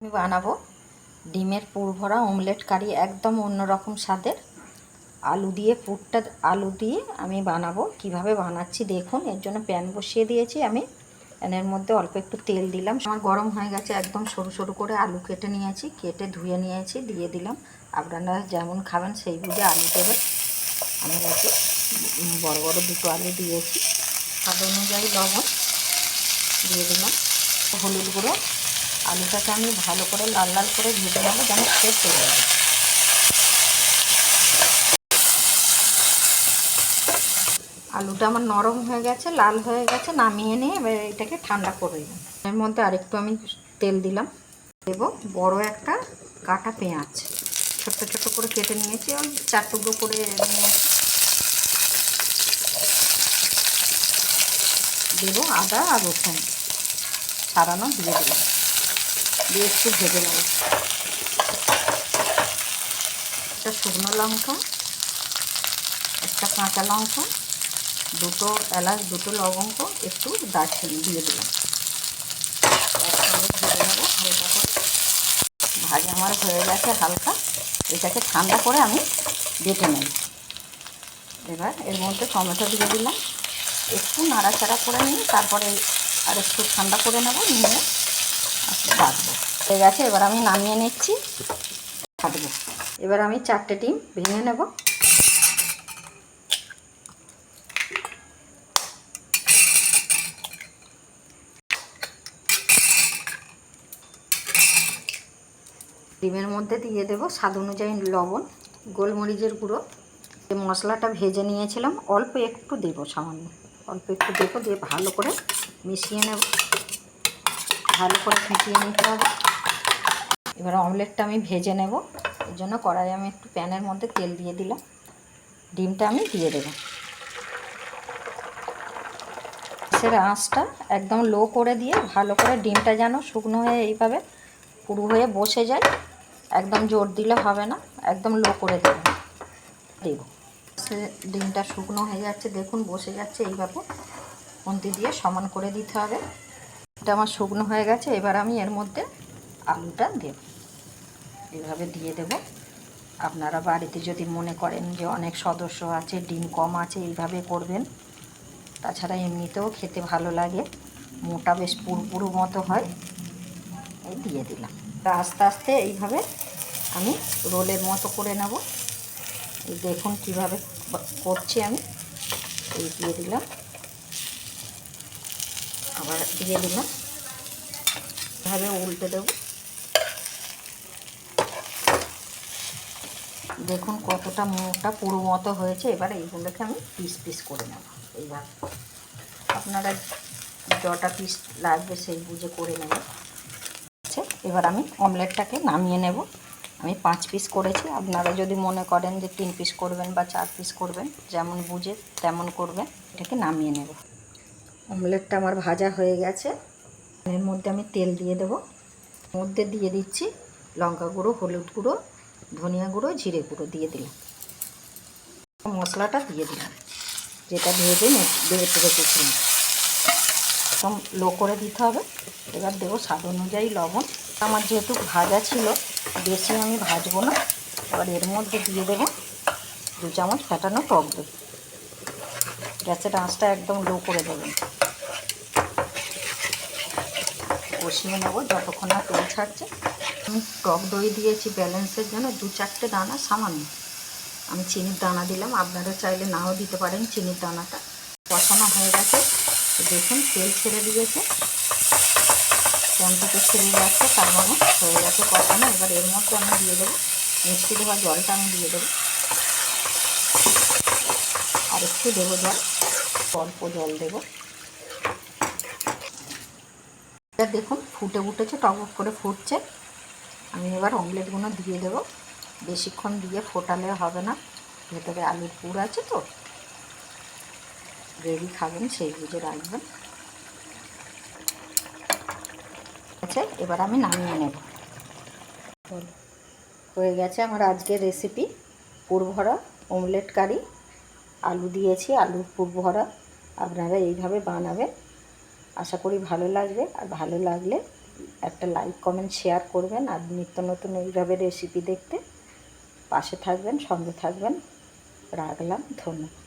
আমি বানাবো ডিমের পুর ভরা অমলেট কারি, একদম অন্যরকম স্বাদের। আলু দিয়ে আমি বানাবো। কিভাবে বানাচ্ছি দেখুন। এর জন্য প্যান বসিয়ে দিয়েছি আমি। প্যানের মধ্যে অল্প একটু তেল দিলাম। আমার গরম হয়ে গেছে। একদম সরু সরু করে আলু কেটে নিয়েছি, কেটে ধুয়ে নিয়েছি, দিয়ে দিলাম। আপনারা যেমন খাবেন সেই বুঝে আলু দেবেন। আমি একটু বড় বড় দুটো আলু দিয়েছি। স্বাদ অনুযায়ী লবণ দিয়ে দিলাম, হলুদ গুঁড়ো। আলুটাকে আমি ভালো করে লাল লাল করে ভেজে নেবো যেন সেদ্ধ হয়ে যায়। আলুটা আমার নরম হয়ে গেছে, লাল হয়ে গেছে। নামিয়ে নিয়ে এবার এটাকে ঠান্ডা করে দিলাম। এর মধ্যে আরেকটু আমি তেল দিলাম। দেব বড় একটা কাটা পেঁয়াজ, ছোট্ট ছোট্ট করে কেটে নিয়েছি, ওই 4 টুকরো করে নিয়েছি। দেবো আদা আর রসুন ছাড়ানো, দিয়ে দিলাম, দিয়ে একটু ভেজে নেব। একটা শুকনো লঙ্কা, একটা কাঁচা লঙ্কা, দুটো এলাচ, দুটো লবঙ্গ, একটু দারচিনি দিয়ে দিলাম। একসঙ্গে ভেজে নেবো হালকা করে। ভাজা আমার হয়ে গেছে হালকা। এটাকে ঠান্ডা করে আমি বেটে নেব। এবার এর মধ্যে টমেটো দিয়ে দিলাম, একটু নাড়াচাড়া করে নিই, তারপরে আর একটু ঠান্ডা করে নেব, নিয়ে বাটবো। হয়ে গেছে, এবার আমি নামিয়ে নিচ্ছি, কাটবো। এবার আমি 4টে ডিম ভেঙে নেব। ডিমের মধ্যে দিয়ে দেব স্বাদ অনুযায়ী লবণ, গোলমরিচের গুঁড়ো। যে মশলাটা ভেজে নিয়েছিলাম অল্প একটু দেবো, সামান্য অল্প একটু দেবো, দিয়ে ভালো করে মিশিয়ে নেব। ভালো করে ফেটিয়ে নিতে হবে। এবার অমলেটটা আমি ভেজে নেব। এর জন্য কড়াইয়ে আমি একটু প্যানের মধ্যে তেল দিয়ে দিলাম। ডিমটা আমি দিয়ে দেবো। গ্যাসের আঁচটা একদম লো করে দিয়ে ভালো করে ডিমটা যেন শুকনো হয়ে এইভাবে পুরো হয়ে বসে যায়। একদম জোর দিলে হবে না, একদম লো করে দেব। ডিমটা শুকনো হয়ে যাচ্ছে, দেখুন বসে যাচ্ছে। এইভাবে খুন্তি দিয়ে সমান করে দিতে হবে। এটা আমার শুকনো হয়ে গেছে। এবার আমি এর মধ্যে আলুটা দেব, এইভাবে দিয়ে দেব। আপনারা বাড়িতে যদি মনে করেন যে অনেক সদস্য আছে, ডিম কম আছে, এইভাবে করবেন। তাছাড়া এমনিতেও খেতে ভালো লাগে, মোটা বেশ পুরো মতো হয়। এই দিয়ে দিলাম। আস্তে আস্তে এইভাবে আমি রোলের মতো করে নেব। এই দেখুন কিভাবে করছি আমি। এই দিয়ে দিলাম, আবার দিয়ে দিলাম, এভাবে উল্টে দেব। দেখুন কতটা মোটা পুরো মতো হয়েছে। এবার এইগুলোকে আমি পিস পিস করে নেব। এইবার আপনারা যটা পিস লাগবে সেই বুঝে করে নেবেন। আচ্ছা, এবার আমি অমলেটটাকে নামিয়ে নেব। আমি 5 পিস করেছি। আপনারা যদি মনে করেন যে 3 পিস করবেন বা 4 পিস করবেন, যেমন বুঝে তেমন করবেন। এটাকে নামিয়ে নেব। অমলেটটা আমার ভাজা হয়ে গেছে। এর মধ্যে আমি তেল দিয়ে দেব। মধ্যে দিয়ে দিচ্ছি লঙ্কা গুঁড়ো, হলুদ গুঁড়ো, ধনিয়া গুঁড়ো, জিরে গুঁড়ো দিয়ে দিলাম। মশলাটা দিয়ে দিলাম, যেটা বেটে রেখেছিলাম। একদম লো করে দিতে হবে। এবার দেবো স্বাদ অনুযায়ী লবণ। আমার যেহেতু ভাজা ছিল, বেশি আমি ভাজবো না। এবার এর মধ্যে দিয়ে দেবো 2 চামচ ফেটানো টক দই। গ্যাসের আঁচটা একদম লো করে দেবেন। কষিয়ে নেব যতক্ষণ না তেল ছাড়ছে। আমি টক দই দিয়েছি ব্যালেন্সের জন্য 2-4টে দানা সামান্য। আমি চিনির দানা দিলাম, আপনারা চাইলে নাও দিতে পারেন চিনির দানাটা। কষানো হয়ে গেছে, দেখুন তেল ছেড়ে দিয়েছে, প্যান থেকে ছেড়ে যাচ্ছে, তার মানে হয়ে গেছে কষানো। এবার এর মধ্যে আমি দিয়ে দেবো মিষ্টি দেওয়া জলটা, আমি দিয়ে দেবো। আর একটু দেবো জল, অল্প জল দেবো। এটা দেখুন ফুটে উঠেছে, টক করে ফুটছে। আমি এবার অমলেটগুলো দিয়ে দেবো। বেশিক্ষণ দিয়ে ফোটালে হবে না, ভেতরে আলুর পুর আছে তো। গ্রেভি খাবেন সেই বুঝে রাখবেন। আচ্ছা, এবার আমি নামিয়ে নেব। হয়ে গেছে আমার আজকের রেসিপি, পুর ভরা অমলেট কারি। আলু দিয়েছি, আলুর পুর ভরা। আপনারা এইভাবে বানাবেন, আশা করি ভালো লাগবে। আর ভালো লাগলে একটা লাইক কমেন্ট শেয়ার করবেন, আর নিত্য নতুন এইভাবে রেসিপি দেখতে পাশে থাকবেন, সঙ্গে থাকবেন। রাখলাম, ধন্যবাদ।